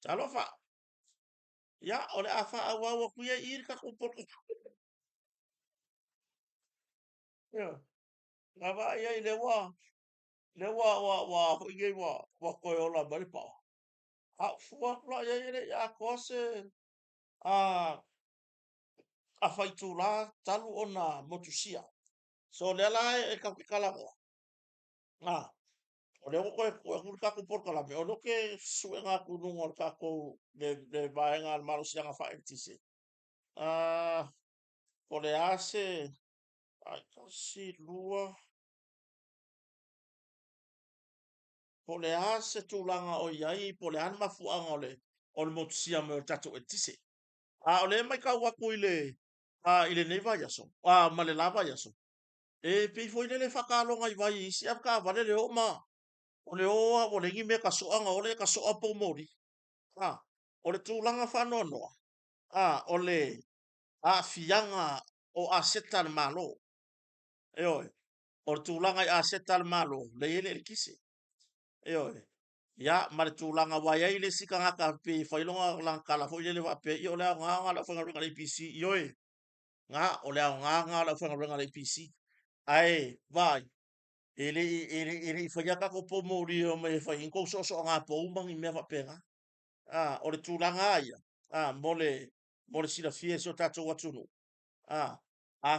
Talofa. Ya, ole afa awa kuya ir ka kupor. Ya. Ngava ya lewa wa hoige wa koyola bari pa. A fua fua ya ire ya kose a a faitula talu ona motusia. So le la e ka kala mo. Ah, ole ko ka kupor kala me. Ole ke suenga kunung ka ko de baenga malu sianga fa entise. Ah, ole ase ai kasi lua pole ase tūlanga o iai, pole an mafuanga o le motusia me o tato e tise. A ole mai ka waku ile nei vai aso. A ma le lava aso. E pei foi le whakalonga i vai isi ap ka vale le o ma. O le oa o le ngime ka soanga o le ka soa po mori. A o le tūlanga whanoa noa. A o le a fianga o a seta le malo. E oi. O le tūlanga i a seta le malo. Le ele le kise. E oi. Ya mare tulanga waya ile sika ngaka pe failonga lang kala fo ile wa pe yo la nga la fanga ngala PC yo e nga o le nga la fanga ngala PC ai vai ele fanya ka ko po mori o me fa inko so nga po umbang i me va pega o le tulanga ya mole sila fie so tato watunu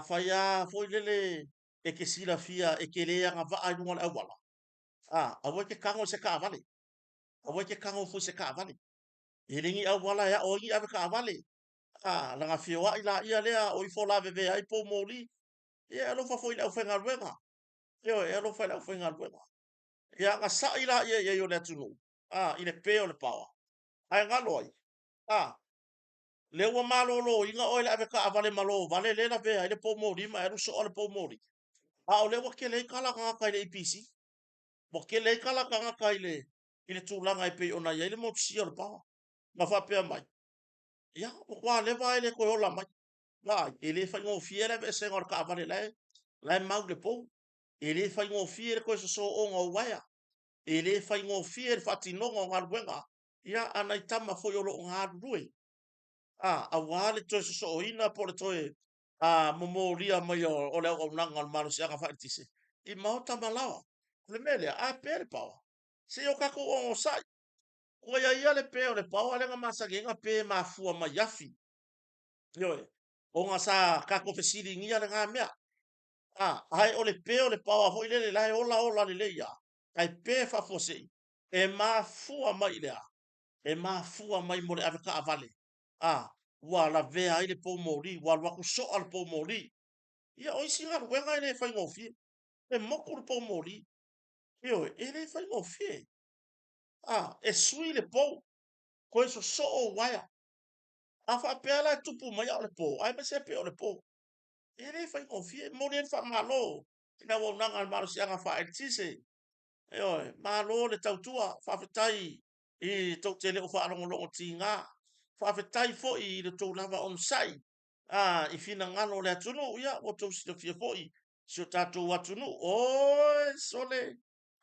faya fo ile e ke sila fia e ke le nga va ai ngol awala a wo ke kango se ka vale a wo ke kango fu se ka vale ilingi au wala ya o ngi ave ka vale langa fioa ila ia lea o i fola veve ai po moli ia lo fa foi la fenga luenga yo e lo fa la fenga luenga ia nga sa ila ia yo le tunu ile pe o le pawa ai nga loi le wa malo lo inga o ile ave ka vale malo vale le na ve ai le po moli ma eru so o le po moli o le wa ke le kala nga ka ile PC mo ke le kala nga ka ile tulanga i pe ona ia ile mo tsi o le pawa ma fa pe mai ya o kwa le vai le ko la mai la ele fa ngo fiera be se ngor ka vale lai mau le po ele fa ngo fiera ko so o ngo waya ele fa ngo fiera fa ti no ngo ngar wenga ya ana tama fo yo lo ngar rue a wale to so ina por to momoria mai o le o nanga malu se ka fa tise I mau tama lawa le mele a per pa se yo ka ko o sai ko ia le pe o le pa le nga masa nga pe ma fu ma yafi yo o nga sa ka ko fesiri ngia nga mea ai o le pe o le pawa ho ile le lai ola le leia kai pe fa fose e ma fu mai le e ma fu mai mo le ave ka vale wa la ve ai le po mori wa wa ku so al po mori ia o isi ngar wenga ile fa ngofi e mo ku po mori yo ele fa ngofi e sui le po ko eso so o waya fa pe ala tupu mai o le po ai pe se pe o le po ele fa ngofi mo le fa malo ina wo nanga malo si anga fa tise yo malo le tautua fa fetai I to tele o fa longo longo tinga fa fetai fo I le to lava on sai I fina ngalo le atunu ya o to si fia fo I so tato watunu o sole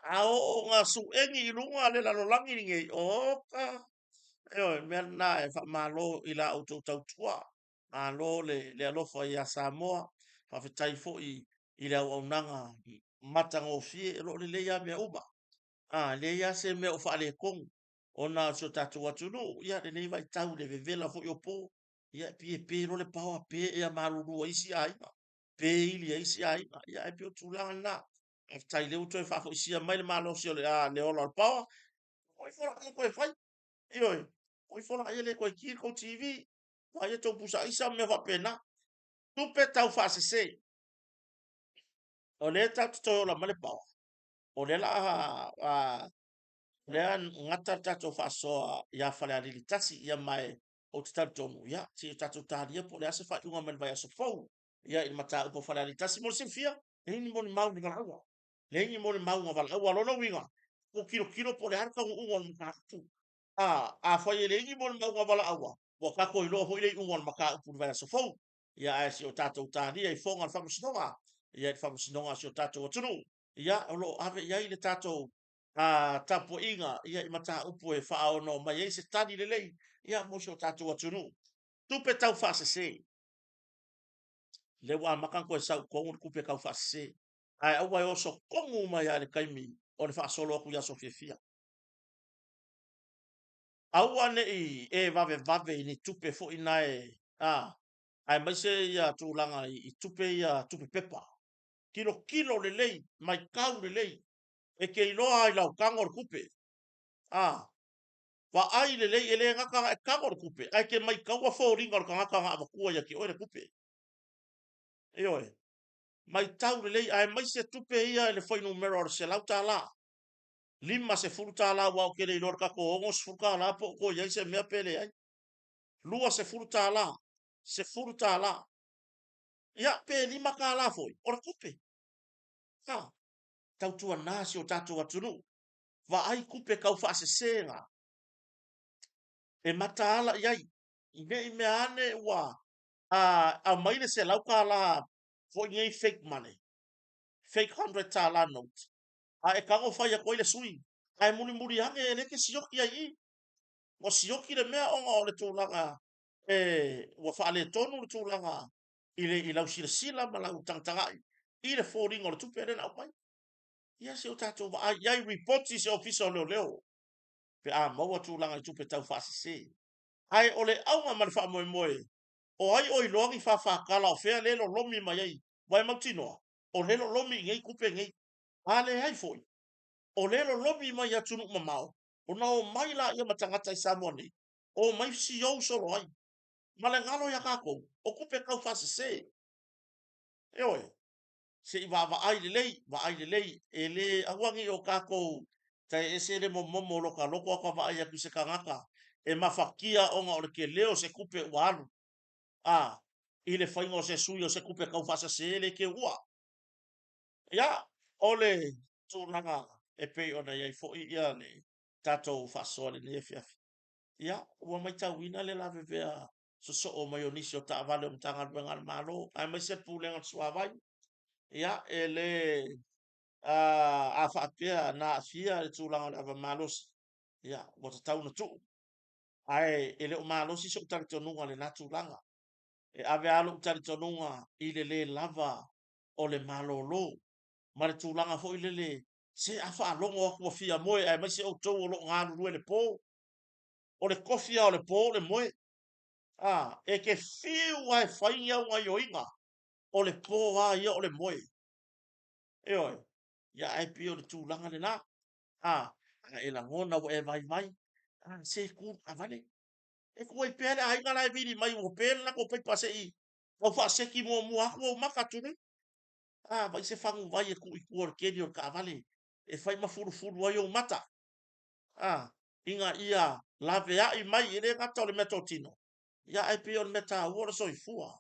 o nga su engi lunga le la langi nge o ka yo merna e fa malo ila o to tautua malo le alofa ia Samoa fa fetai fo I le o nanga mata ngo fie lo le ya me uba le ya se me o fa le kong ona so tatu watu no ya le nei vai tau le vevela fo yo po ya pe lo le pawa pe ya maruru isi ai pe ili isi ai ya e pe tu la na e tai le uto e fa fo isi mai le malo si le le o lo pawa o fo la ko e fai yo o fo la ele ko ki ko tv wa ye to pusa isa me va pena tu pe tau fa se o le tatu to la male pawa o le la Lea ngata tato fasoa ia fale alili tasi ia mai o te tatu tonu ia si tato taria po lea se fa unga men vai aso fau ia il mata upo fale alili tasi mo se fia e ni mo ni mau ni galawa le ni mo ni mau nga vala awa lona winga o kilo po le harka unga ni maka fa ye le ni mo ni mau nga vala awa o kako ilo ho ile unga ni maka upo vai aso fau ia ai si o tato taria I fonga famu sinonga ia famu sinonga si o tato watunu ia olo ave ia ile tato tapo inga ia i mata upu e whaono mai e se tani lelei ia mo so tātou atunu. Tupe tau whasese. Le wa makan ko sa ko kupe kau whasese. Ai au ai oso kongu mai ale kaimi o le whaasolo aku ia so fia. Au ane e vave vave ni tupe fo inae. Ai mai se ia tūlanga i tupe ia tupe pepa. Kilo kilo lelei, mai kau lelei. E ke iloa ai lau kangor kupe. Wa ai lelei ele ngaka e kangor kupe. Ai ke mai kaua fo ringa o kangaka ngā wakua ia ki oere kupe. E oe. Mai tau lelei ai mai se tupe ia ele foi numero o se lau tā la. Lima se furu tā la wau kere i lorka ko ongos fuka la po ko iai se mea pele ai. Lua se furu tā la. Se furu tā la. Ia pe lima ka la foi. Ora kupe. Tau tua nasi o tātou atunu. Wa ai kupe kau whaasesenga. E mata ala iai. Ine i mea ane wa. A maile se lauka la. Fo ngei fake money. Fake 100 tala note. E kango whai a koile sui. Ai muni muri ange e leke sioki ai i. O sioki le mea onga o le tūlanga. Wa whaale tonu le tūlanga. I lau sila sila ma lau tangatangai. I le fōringa o le tupe rena au mai. Ia se o tātou wa. Iai reporti se ofisa o leo leo. Pe a maua tūlanga i tupe tau whaasese. Ai ole aunga mani wha moe moe. O ai oi loangi whawhakala o whea lelo lomi mai ai. Wai mautinoa. O lelo lomi ngei kupe ngei. Ale hai foi. O lelo lomi mai atunu mamao. O na o mai la ia matangata i Samoani. O mai si au solo ai. Male ngalo ya kako. O kupe kau whaasese. E oi. Se i wa ai lelei. E le awangi o kako. Tai ese le momo loka lokoaka wa ai aku se kangaka. E mafakia onga o le ke leo se kupe walu. I le whainga o se sui o se kupe kau whaasese le ke ua. Ia, ole tūnanga e pei ona iai fo i ia le tātou whaasoa le ne fiafi. Ia, ua mai tau ina le lawe vea so o mai o nisi o ta vale o mtanga ruenga le malo. Ai mai se pūlenga sua vai. Ia, e le a whaapea na fia le tūlanga le ava malosi. Ia, wata tau na tuu. Ai, e le o malosi so utari tonunga le na tūlanga. E ave alo utari tonunga i le lava o le malolo. Ma le tūlanga fo i le se a whaalongo aku a fia moe. Ai mai se o tau o lo ngāru rue le pō. O le kofia o le pō le moe. E ke fiu ai whainga o ngai o inga. O le pō a ia o le moe. E oi. Ia ai pio le tūlanga le nā. E la ngona o e vai vai. Se kūr a vale. E kua i pēle a inga lai vini mai o pēle na ko pai pase i. O whaaseki mua mua aku o makatune. Vai se whangu vai e ku i kua keni o ka vale. E whai mafuru furu ai o mata. Inga ia lawe ai mai e re ngata o le meta o tino. Ia ai pio le meta uora soifua.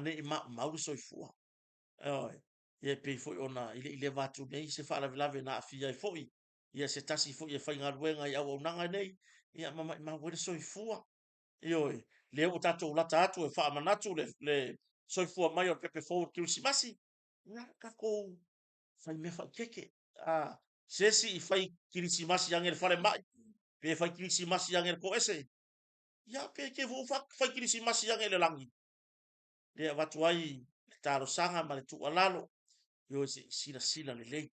Ne i mauri soifua. Oi. Ia pei foi ona i le vatu nei se whaala lawe na afia i foi. Ia se tasi foi e whainga ruenga i au au nanga nei. Ia ma were soifua. Ioi. Le o tatou lata atu e wha manatu le soifua mai o pepe fōu kirusimasi. Ia kako whai me whai keke. Sesi i whai kirusimasi ange le whare mai. Pe whai kirusimasi ange le ko ese. Ia pe ke whai kirusimasi ange le langi. Le watu ai le taro sanga ma le tua lalo. Yo se sila le lei.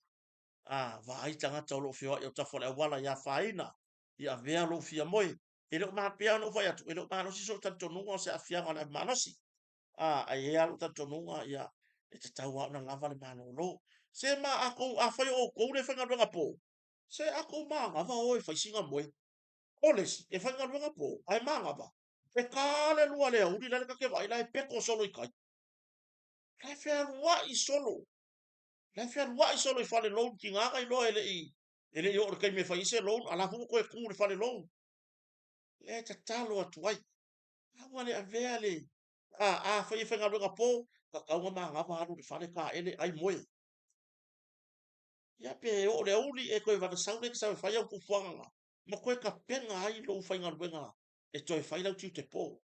Va ai tangata o lo fio i o tafole wala ia whaina. Ia vea lo fia moe. E lo maa pia no vai atu. E lo maa nosi so tantonunga se afianga le maa nosi. Ai e alu tantonunga ia. E te tau au na lava le maa lo. Se maa ako a whai o koure whanga runga po. Se ako maa ngava o e whaisinga moe. Oles, e whanga runga po. Ai maa ngava. E kāle lua lea uri lale kake vai lai peko solo i kai. Lai whea rua i solo. Lai whea rua i solo i whale loun ki nganga i loa ele i. Ele i ora kai me whaise loun. Ala fuko koe kūre whale loun. Le ta talo atu ai. Awa le a vea le. Whai whanga runga po. Ka kaunga maa ngava haru le whale ka ele ai moe. Ia pe o le uli e koe vana saune ki sawe whai au kufuanga. Ma koe ka penga ai lo whainga runga. E toi whai lau tiu te po.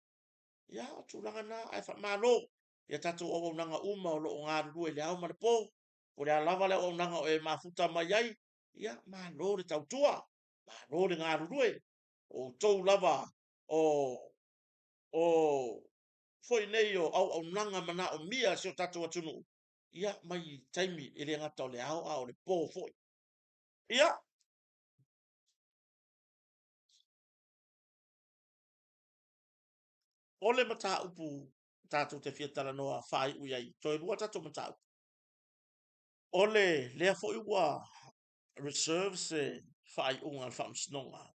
Ia o tūlanga nā ai wha mālo. Ia tatou o nanga uma o lo ngā rue le au ma le po. O le alava le o nanga o e mafuta mai ai. ia malo le tautua malo le galulue o tou lava o foi nei o au nanga mana o mia se o tatou atunu ia mai taimi ele ngata o le au le po foi ia o le mata upu tatou te fia tala noa fai uiai toi lua tatou mata upu o le lea foi ua reserve se fai unga al whamsnonga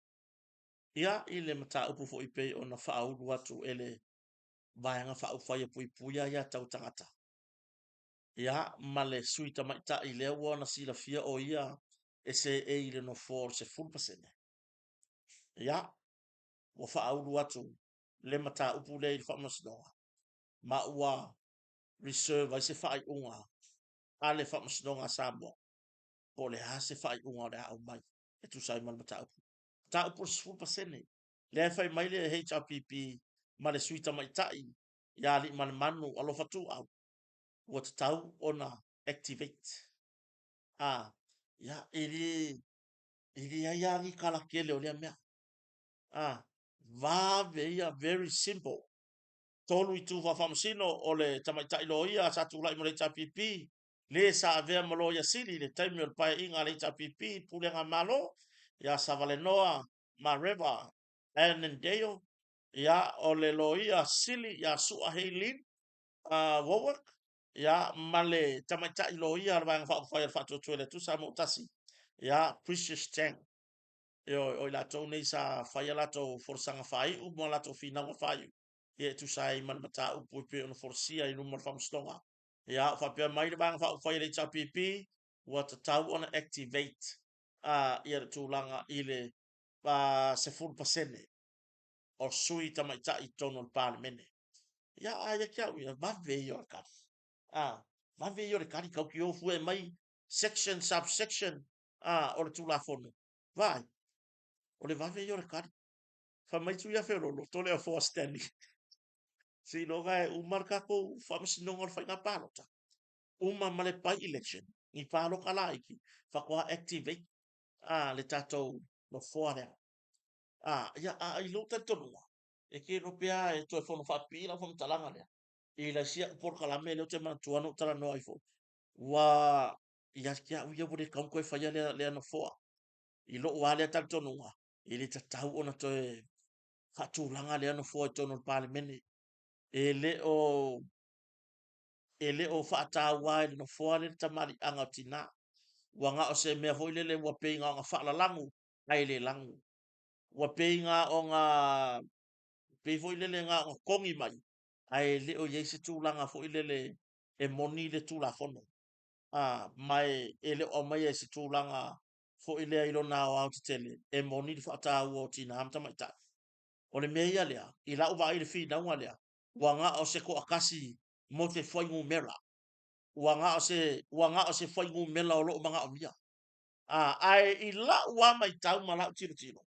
ia i le mata upu foi pe o na whaulu atu ele vaenga whau whai pui puia ia tau tangata ia male suita maita i lea ua na sila fia o ia e se e ile no for se full pasene ia ua whaulu atu le mata upu le i whamasnonga ma ua reserve ai se whai unga a le whamasnonga Samoa o le ha se whai unga o le au mai e tu sai man mata upu ta upu se full pasene le fai mai le HRPP ma le suita maitai ia li man manu alo fatu au ua tatau ona activate ia ili ia ni kala kele o le mea va veia very simple tolu i tu whawhamsino o le tamaitai lo ia sa tu lai mo le HRPP le sa avea malo ia sili le taimi o le pae inga le HRPP pulenga malo ia sa vale noa ma reva Annandale ia o le lo ia sili ia sua heilin Warwick ia male tamaitai lo ia le vanga whakawhai al whatu tuele tu sa mo tasi ia Precious Tank o la tau nei sa whai ala tau forsanga whai u mo la tau whinawa whai ia tu sai man mata u pupe ona forsia i numar whamstonga ia whapea mai le vanga whai le HRPP ua tatau ona activate ia le tūlanga i le se full pasene o sui tamaitai tono le parlemene ia aia kia ia mave i o kari mave i o le kari kau ki ofu e mai section subsection o le tūla fono vai o le vave i o le kari fa mai tu ia ferolo tole a for standing si no ga umar ka ko fa mis no ngor fa na palota uma male pai election ni palo kala iki fa ko activate le tato no fora ia i lo tanto no e ke no pia e to fono fa pila fo talanga le e la sia por kala me lo te man tu ano tala no ifo wa ia kia uia bode kam ko fa ia le no fo i lo wale tanto no ile tatau ona to fatulanga le no fo to no parliament ele o fata wai no fo le tamari anga tina wanga o se me foi le wa pe nga fa la langu ai le langu wa pe nga o nga pe foi le nga o kongi mai ai le o ye se tulanga foi le e moni le tula fono mai ele o mai e se tulanga foi le ilo na o tele e moni le fata o tina am tamata o le mea lea, i lau wa i le fi naunga lea, ua ngā o se ko akasi mo te whaingu mera, ua ngā o se whaingu mela o loo mga o mia. Ai i lau wa mai tau ma lau tiro tiro.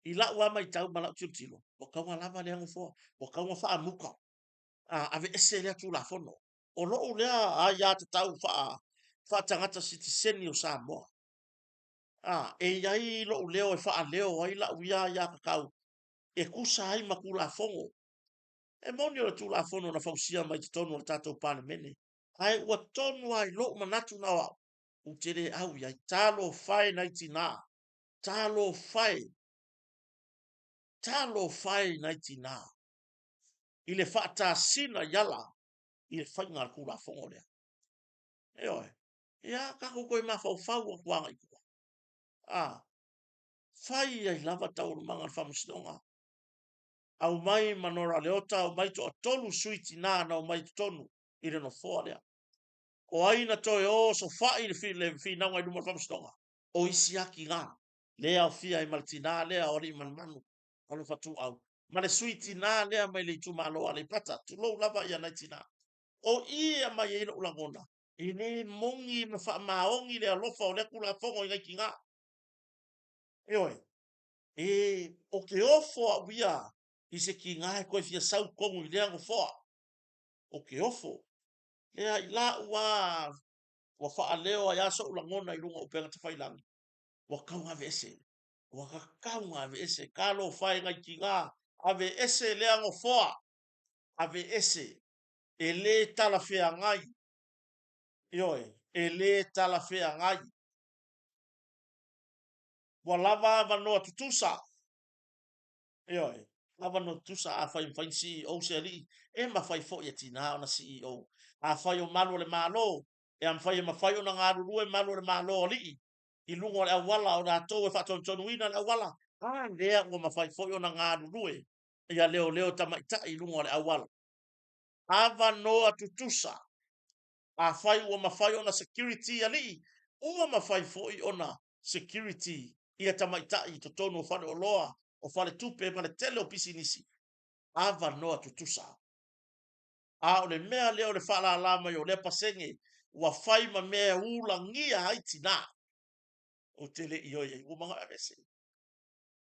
I lau wa mai tau ma lau tiro tiro. O kaunga lava lea ngufo, o kaunga wha muka. Ave ese lea tu la fono. O loo lea a ia te tau wha tangata citizeni o Samoa. E iai loo leo e wha leo ai lau ia kakau. E kusa ai makula fongo. E moni o tu la fono na fausia mai te tonu o tatou parlemene. Ai ua tonu ai lo manatu na wa. U tere au ia talo fai na itina. Talo fai na itina. I le fata sina yala. I le fai ngar kula fongo lea. E oi. Ia kako koe mafau fau a kuanga i kua. Fai ai lava tau mangar famustonga. Au mai manora leota au mai to tolu suiti na o mai tonu i le no fōrea. O aina toi o so fai le fi na ngai lumar famstonga. O isi aki ngā. Lea o fia i maltina lea o ri manu. Alo fatu au. Ma le suiti na lea mai le tu malo ale pata. Tu lo lava ia nai tina. O ia mai e ilo ulangona. I ne mongi me fa maongi le alofa o le kula fongo i ngai ki ngā. E oi. O ke ofo a wia. I se ki ngā e koe fia sau kongu i lea ngo foa. O ke ofo. Lea i la ua Wa whaaleo ia so ulangona i runga upenga te whailangi. Wa kaunga ave ese. Wa kaunga ave ese. Kalo whai ngai ki ngā. Ave ese lea ngo foa. Ave ese. E le tala whea ngai. Ioe. E le tala whea ngai. Wa lava ava noa tutusa. Ioe. Lava no tutusa a whai mwhain CEO se ali. E ma whai fo ia tina ona CEO. A whai o malo le malo. E am whai ma whai o na ngā rurue malo le malo li. I lungo o le awala o rātou e whaatonu ina le awala. Lea o ma whai fo o na ngā rurue. Ia leo leo tamaita i lungo o le awala. Ava noa tutusa. A whai ua mawhai ona security ali. Ua mawhai fo i ona security. Ia tamaita i to tonu o whare o loa. O whare tupe ma le tele o pisi nisi. Ava noa tutusa. A o le mea leo le whala alama i o le pasenge. Ua whai ma mea ula ngia haiti nā. O tele i oe. Ua manga ave se.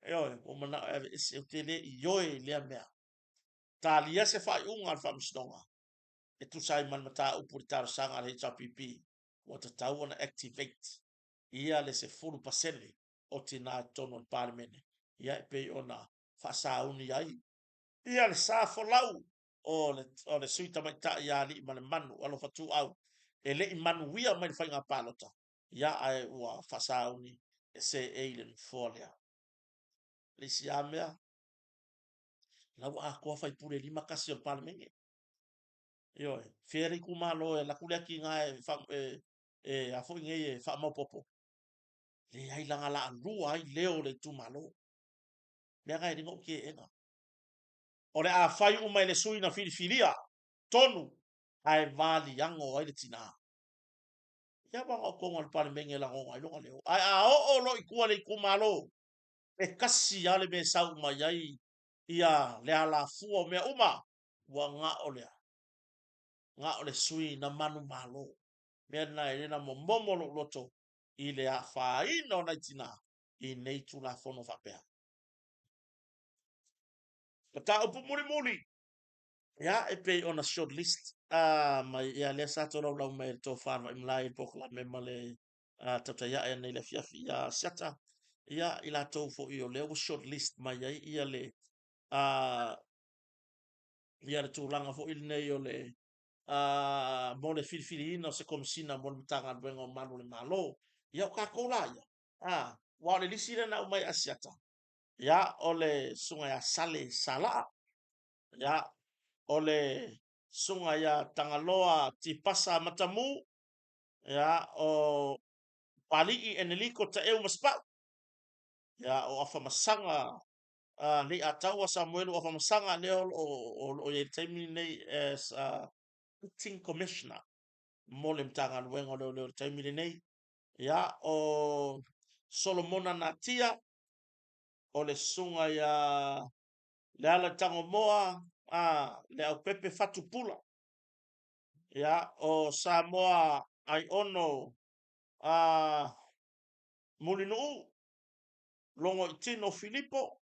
Ioe. O mana ave se. O tele i oe lea mea. Tā lia se whai unga al whamistonga. E tu sai man mata upuri taro sanga le HRPP. Wa te tau ana activate. Ia le se fulu pasele. O te nā tono parlemene. Ia e pei ona whasa uni ai. Ia le sa folau. O le suita mai ta ia li ma le manu. Alo fatu au. E le i manu wia mai le whainga pālota. Ia ai ua whasa uni. E se eilen fōlea. Le si a mea. Lau a kua whai pure lima kasi o parlemene. Ioe, fere ku malo e la kulia ki nga a fo nge e fa mo popo. Le ai langa la lua ai leo le tu malo. Le ga ringo ke ena. O le a fai u mai le sui na filifilia. Tonu ai vali yango ai le tina. Ya ba o konga le pale menge la ngonga longa leo. Ai a o lo i kua le ku malo. E kasi ale me sau mai ai ia le ala fua me uma wa nga o le nga o le sui na manu malo. Mea nai rena mo momo lo loto i le a whaina o nai tina i nei tu la fono whapea. Ka ta upu muri muri. Ia e pei on a short list. Mai ia lea sato lau lau mai to whanwa imlai pokla me male tata ia e nei le fiafi ia siata. Ia i la tau fo i o leo short list mai ai ia le ia le tūlanga fo ili nei o le mo le filifili ina o se komisina mo le mtanga duenga o manu le malo. Ia o kakola ia. Wa le lisi le na umai asiata. Ia o le sunga ya sale sala. Ia o le sunga ya tangaloa tipasa matamu. Ia o palii eneliko ta eu maspa. Ia o afamasanga ni atawa Samuel o afamasanga leo o ye taimi nei as acting commissioner mo le mtanga duenga o leo taimi nei. Ia o Solomona Natia o le sunga ya le ala tango moa le au pepe fatu pula. Ia o Samoa ai ono mulinu longo i tino Filipo.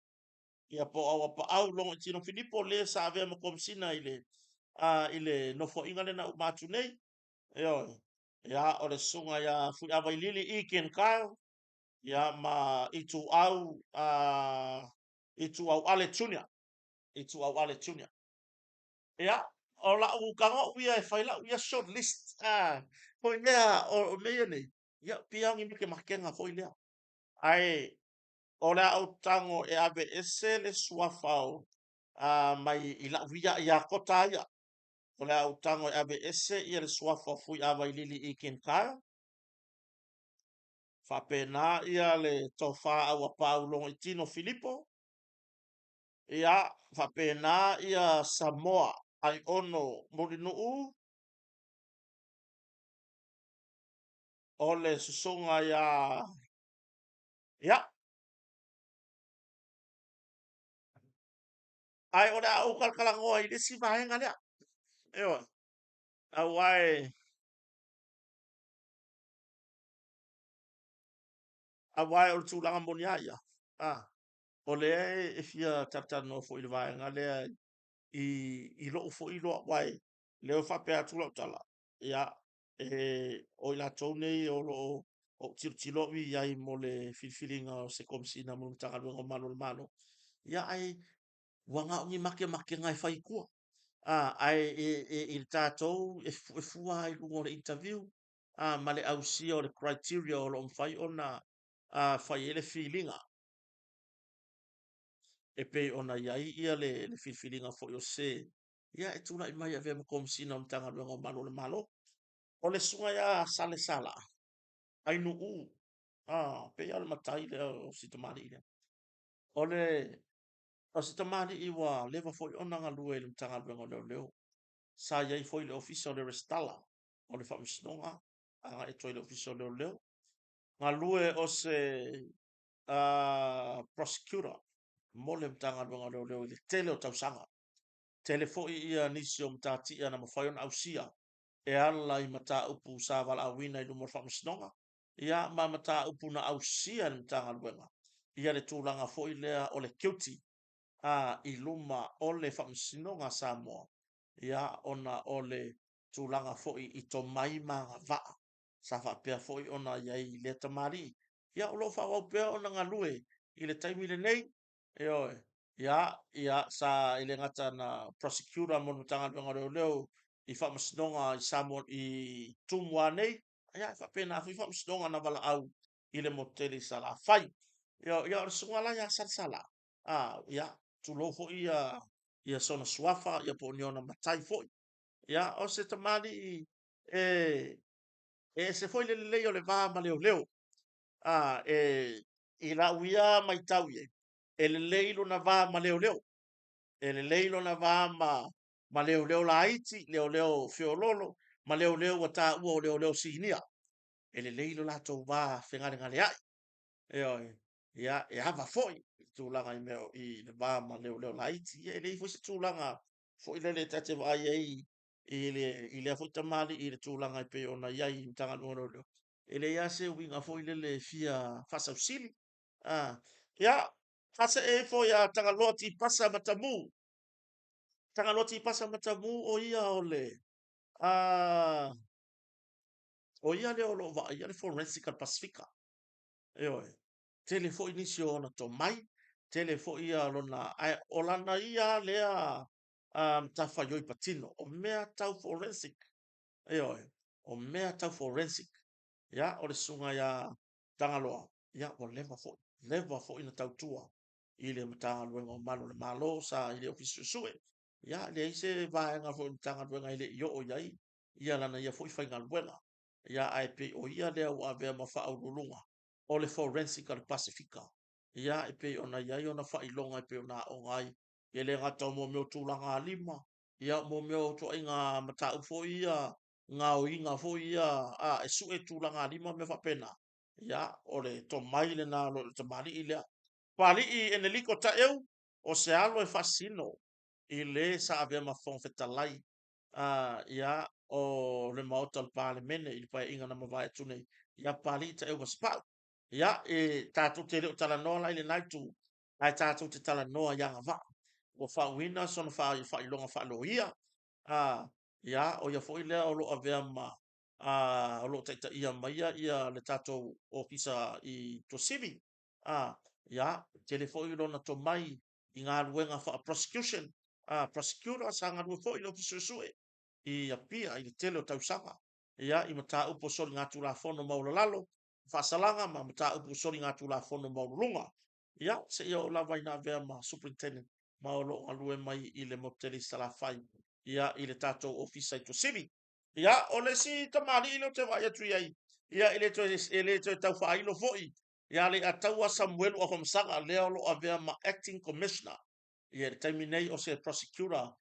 Ia po awa pa au longo i tino Filipo le sa avea ma komsina ile nofo inga le na umatu nei. Ia o le sunga ya fui awa ilili i ken kao. Ia ma itu au ale tunia. Itu au ale tunia. Ia o la u kanga uia e whaila uia short list. Hoi lea o mea nei. Ia piangi mike makenga hoi lea. Ai o lea au tango e abe ese le suafau mai i la uia ia kota ia. O lea au tango e abe ese ia le suafau fui awa i lili i ken kaya. Whapena ia le tofa au a pau longo i tino Filipo. Ia whapena ia Samoa ai ono morinuu. O le susonga ia. Ai o le au kalkalangoa i lesi vahenga lea. Ewa. Au ai o le tūlanga moni aia. O le e fia tatano fo i le vahenga lea i lo fo i lo wai. Leo whapea tūla utala. Ia. o la nei o tilo wi ai mo le filfilinga o se komsina mo tanga o malo ia ai wanga ngi make ngai fai kua ai il tatou e fua ai lungo le interview male au si o le criteria o lo fai ona fai ele feelinga e pe ona iai ia le filfilinga fo yo se ia e tuna i mai ave mo komsina o tanga o malo o le sunga ia sale sala ai no u pe al matai le o sitamani le o sitamani i wa leva fo ona nga lue le tanga o leo sa iai foi le official le restala o le whamisnonga e toi le official leo nga lue o se prosecutor mo le mtanga leo le tele o tausanga tele foi ia nisi o mtati ia na mawhaion ausia e ala i mata upu sa wala awina i lumo whamisnonga ia ma mata upu na ausia ni mtanga luenga ia le tūlanga foi lea o le guilty i luma o le whamisnonga Samoa ia ona ole tūlanga foi i to mai manga vaa sa fa pea foi ona iai le tamari ia o lo fa o pea ona ngalue i le taimi le nei e oe ia sa i le ngata na prosecutor mo tanga leo i whamasnonga i Samoa i tumwa nei ia fa pena fi whamasnonga na wala au i le moteli sala fai ia o sungala ia sala ia tulo foi ia sona suafa ia po niona matai foi ia o se tamali se foi le o le va ma leo i la uia mai tau ye e le leilo na va ma leo e le leilo na va ma leo la iti leo fiololo ma leo wa ta ua o leo sinia e le leilo la to va fengale ngale ai ia e hava foi tūlanga i meo i le va ma leo la iti e le foi se tūlanga foi le tate vai ai i le foi tamali i le tūlanga i pe ona iai tanga no e le ia se winga foi le fia fasa usili ia fasa e foi a tanga loti pasa matamu tanga loti pasa matamu o ia ole o ia le olo va ia le forensic pacifica tele foi nisi ona to mai tele foi ia lona o lana ia lea tafa yoi patino o mea tau forensic o mea tau forensic ia o le sunga ia tangaloa ia o leva foi na tau tua i le tangaloa o malo le malo sa i le ofisio sue ia le ise vaenga foi tangaloa i le io o iai ia lana ia foi fainga luenga ia ai pe o ia lea o avea mafa au lulunga o le forensic al pacifica ia e pe ona ia ona fa ilonga e pe ona o ngai e le ngata mo me tulanga lima ia mo me o to inga mata ufo ia nga o inga fo ia e su e tulanga lima me fa pena ia o le to mai le na lo te mali ile pali i ene liko ta eu o se alo e fasino i le sa ave ma fon fetalai ia o le maota al parlemene i pa inga na mavai tune ia pali ta eu waspa ia e tatu te leo tala noa lai le naitu ai tatu te tala noa yanga va o fa wina son fa ilonga fa lo ia ia o ia foi lea o lo avea ma o lo taita ia maia ia le tatou ofisa i to sivi ia telefoi lona to mai i ngā luenga fa prosecution prosecutor sa ngā lue foi lo fisosue i apia i le tele o tausanga ia i mata upo soli ngā tula fono maulolalo fasalanga ma mata upu soli ngā tula fono maululunga ia se ia o lava ina vea ma superintendent ma o lo alue mai i le moteli salafai ia i le tatou ofisa i to sivi ia o le si tamali ilo te vai atu iai ia ile to tau fa ilo foi ia le ataua Samuel o Homsanga le o lo avea ma acting commissioner ia le taimi nei o se prosecutor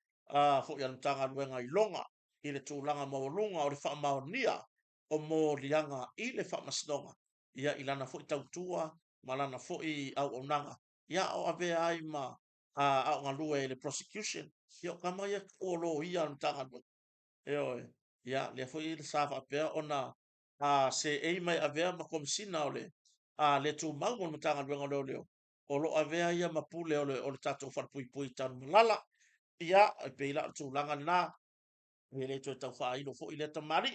fo ia tanga luenga i longa i le tūlanga maulunga o le wha maonia o mō lianga i le wha masnonga ia ilana fo i tautua malana fo i au onanga ia o avea ai ma au ngalue i le prosecution ia o kama ia o lo ia tanga luenga ia le foi le safa pe ona se e mai avea ma komsina ole le tu mau mo tanga luenga leo o lo avea ia ma pule o le tatou far pui tan malala ia pe ila tu langa na le tu tau fa ilo fo ile tamari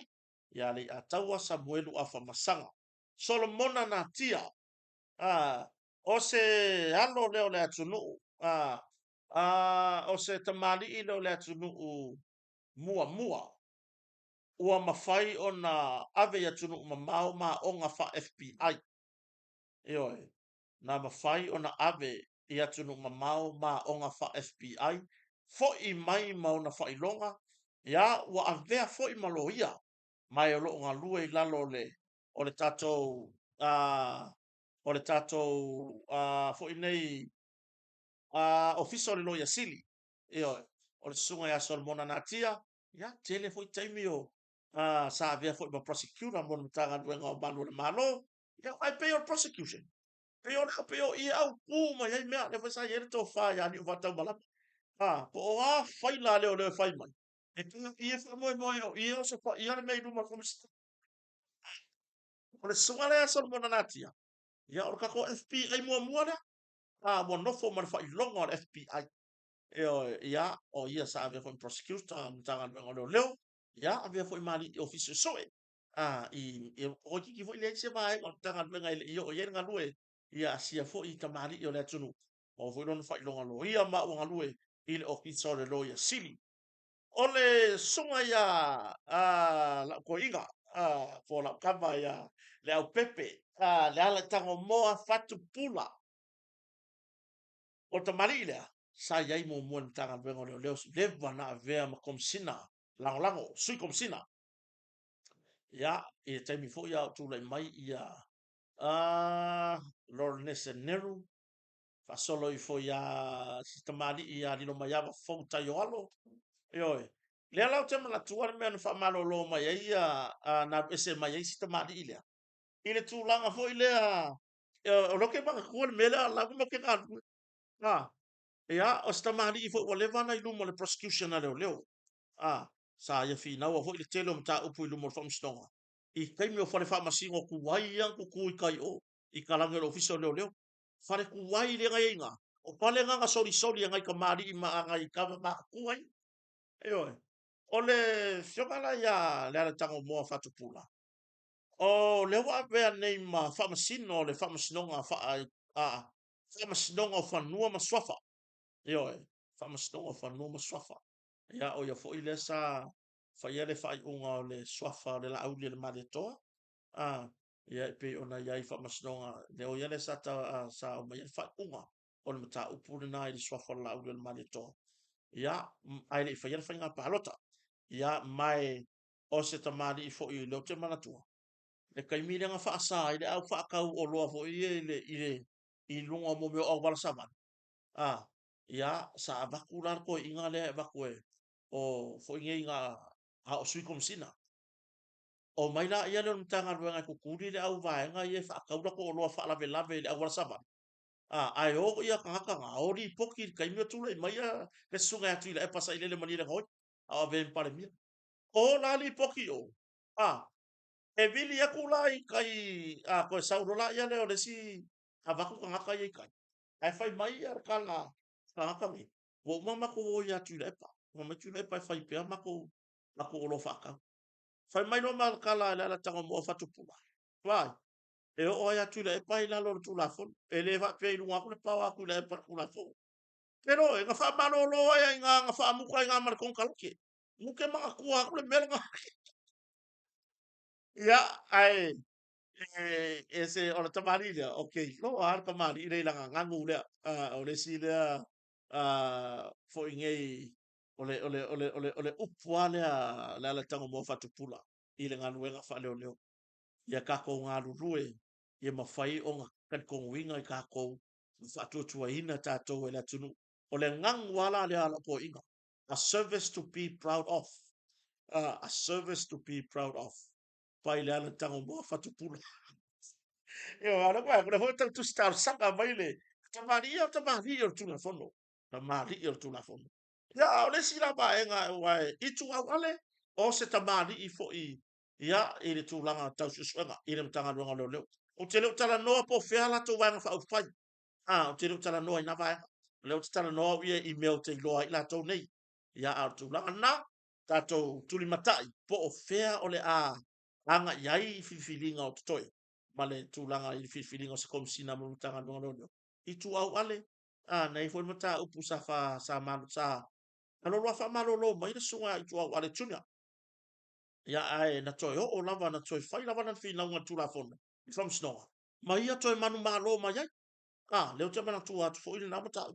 ia le ataua Samuelu a famasanga Solomona na tia o se alo leo le atunu o se tamali i leo le atunu mua ua mafai ona ave ia tunu mamao ma onga fa FBI ioe na mafai ona ave ia tunu mamao ma onga fa FBI fo i mai ma ona fa ilonga ya ua avea fo i malo ia mai o lo nga lue i lalo o le tatou o le tatou fo i nei ofisa o le loia sili ioe o le sunga ia Solomona natia ya tele fo i taimi o sa avea fo i ma prosecutor mo na tanga duenga o malu le malo ya ai pay your prosecution pe o ia au pu ma ia mea le fasa ia to fa ya ni va tau mala po o a fai la le fai mai e tu ia fa mo ia so fa ia le mei du ma como o le sunga le Solomona natia ya o ka ko FBI mua le mo no fo ma fa i longa o FBI ia o ia sa avea foi prosecutor tanga o leo ia avea foi mali officer soe i o ki foi le se mai o tanga me ngai i o ia nga lue ia sia foi ta mali o le tunu o foi non fai longa lo ia ma o nga lue i le officer o le lo ia sili o le sunga ia la ko inga fo la kama ia le au pepe le ala tango moa fatu pula o ta mali lea sa iai mo mo tanga vengo leo leo le vana vea ma komsina lango sui komsina ya e te mi fo ya tu le mai ia lor nese neru fa solo i fo ya sistemali ia ni no mai ava fo ta yo alo yo le ala te mala tu ar me no fa malo lo mai ia na ese mai sistemali ile ile tu langa fo ile o lo ke ba ko le mele la ko ke ka ia o sta mali i fo o le vana i lumo le prosecution na leo sa ia fi na o fo le telo mta upu i lumo fo mstonga i kai mi o fale fa masingo ku wai yang ku i kai o i kalanga le official leo fale ku wai le ngai nga o pale nga soli ngai ka mali i ma ngai ka ma ku wai yo o le fiokala ia le ala tango mo fa tupula o le wa pe nei ma fa masino le fa masnonga fa fa masnonga fa nua maswafa yo fa masnonga fa nua maswafa ya o ya fo ile sa fa ia le fa unga o le swafa le la au le male toa ia pe ona ia i fa masnonga le o ia le sa ta sa o mai fa unga o le mata upu na i le swafa la au le male toa ia ai le fa ia fa nga palota ia mai o se tamali i fo i le te manatua le kai mile nga fa sa i le au fa kau o loa fo i i lunga mo me o wala saman ia sa bakular ko inga le bakue o fo inga a o sui komsina o mai la ia le tanga ruanga ku kuri le au vai nga ia fa ka ko lo fa la vela le au saba ai o ia ka ka nga o ri poki kai mi tu le mai le sunga tu le pasa ile le mani le hoi a ven pare mi o la li poki o e vili ya kula i kai ko sa ro la ia le o le si a va ku ka ka ia kai ai fai mai ia kala ka mi wo mama ko ia tu le pa mama tu le pa fai pe mako o lo fa ka fai mai no mal kala la tanga mo fa tu pula vai e o ia tu le pa ila lo tu la fon e le va pe lu ngakule pa wa ku le pa ku la fon pero e nga fa malo lo ia nga fa mu ka nga mar kon kalke mu ke ma ku a ku le mel nga ya ai ese o tamari le okay lo ar tamari le la nga ngu le o le si le fo ingei ole upua le tango mo fa tu pula i le nga luenga fa leo ia ka ko ngā rurue, ia mawhai o ngā kan ko winga i ka ko whātua ina tātou e la tunu. O le ngang wala le ala ko inga. A service to be proud of. A service to be proud of. Pai le ala tango mua whatupula. Ia ala kwa, kuna hoi tau tu star sanga mai le. Tamari o tuna fono. Tamari o tuna fono. Ia, o le sila ba e ngā wai, i tu au ale, o se tamari i fo i, ia, i le tūlanga tau susuenga, i le mtanga runga leo leo. O te leo tala noa po whea la tō wanga wha fai. O te leo tala noa i na wanga. Leo te tala noa uia i meo te loa i la tō nei. Ia, au tūlanga na, tātou tuli matai, po o whea o le a, anga yai filfilinga o toi male tulanga i filfilinga se kom sina mo tanga no i tu au ale na i foi mata upu sa fa sa malu sa ano lo fa malo lo mai sunga i tu au ale tunia ya ai na toi o lava na toi fai lava na fi na nga tu la fona from snow mai ya toi manu malo mai ai leo te mana tu atu foi na mata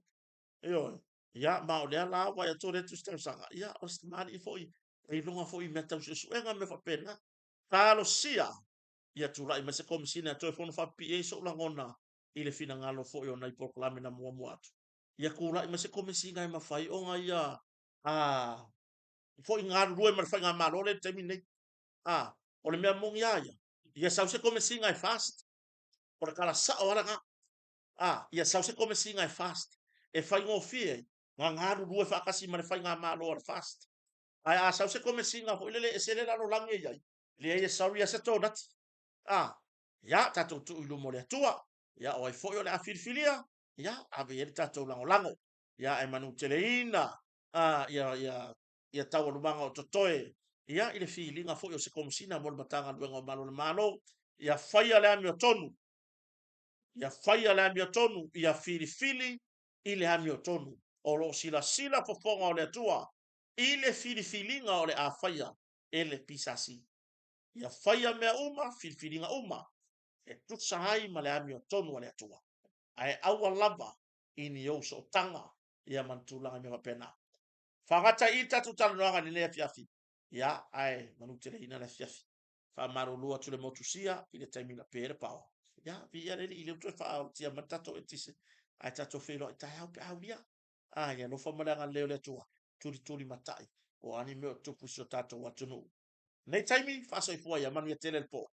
yo ya ma o le la wa ya to re tu sta sanga ya o sta mali foi e lunga foi meta su enga me fa pena talo sia ia tu lai ma se komisina to fon fa pi so la ngona ile fina ngalo fo yo nai proklame na mua mua atu ia ku lai ma se komisina e mafai o nga ia fo inga rue ma fa nga malo le termine o le mea mongi ia sau se komisina e fast o le kala sa o nga ia sau se komisina e fast e fai ngo fie nga ngaru rue fa kasi ma le fai nga malo o fast ai sau se komisina fo ile le esele la lo lange ia le ia sau ia se to dat ya tatou tu ilu mo le atua ya o ai foi o le afilifilia ya ave ele tatou lango ya e manu teleina ia tau lumanga o totoe ya ile filinga foi o se komsina mo le matanga luenga o malo le malo ia faia le ami o tonu ia faia le ami o tonu ia filifili ile ami o tonu o lo sila sila fofonga o le atua ile filifilinga o le a faia ele pisasi ia faia mea uma filifilinga uma e tusa ai ma le ami o tonu o le atua. Ai aua lava ini o so tanga ia mantulanga me mapena. Whangata i tatu talanoanga ni lea fiafi. Ia ai manutele ina le fiafi. Wha maro lua tule motusia i le taimina pere pao. Ia vi ia rele i le utue wha tia matato e tise. Ai tato whelo i tai au pe au lia. Ia no whamaranga leo le atua. Turi turi matai. O ani meo tupu sio tato watunu. Nei taimi, wha so i fua ia manu ia tele po.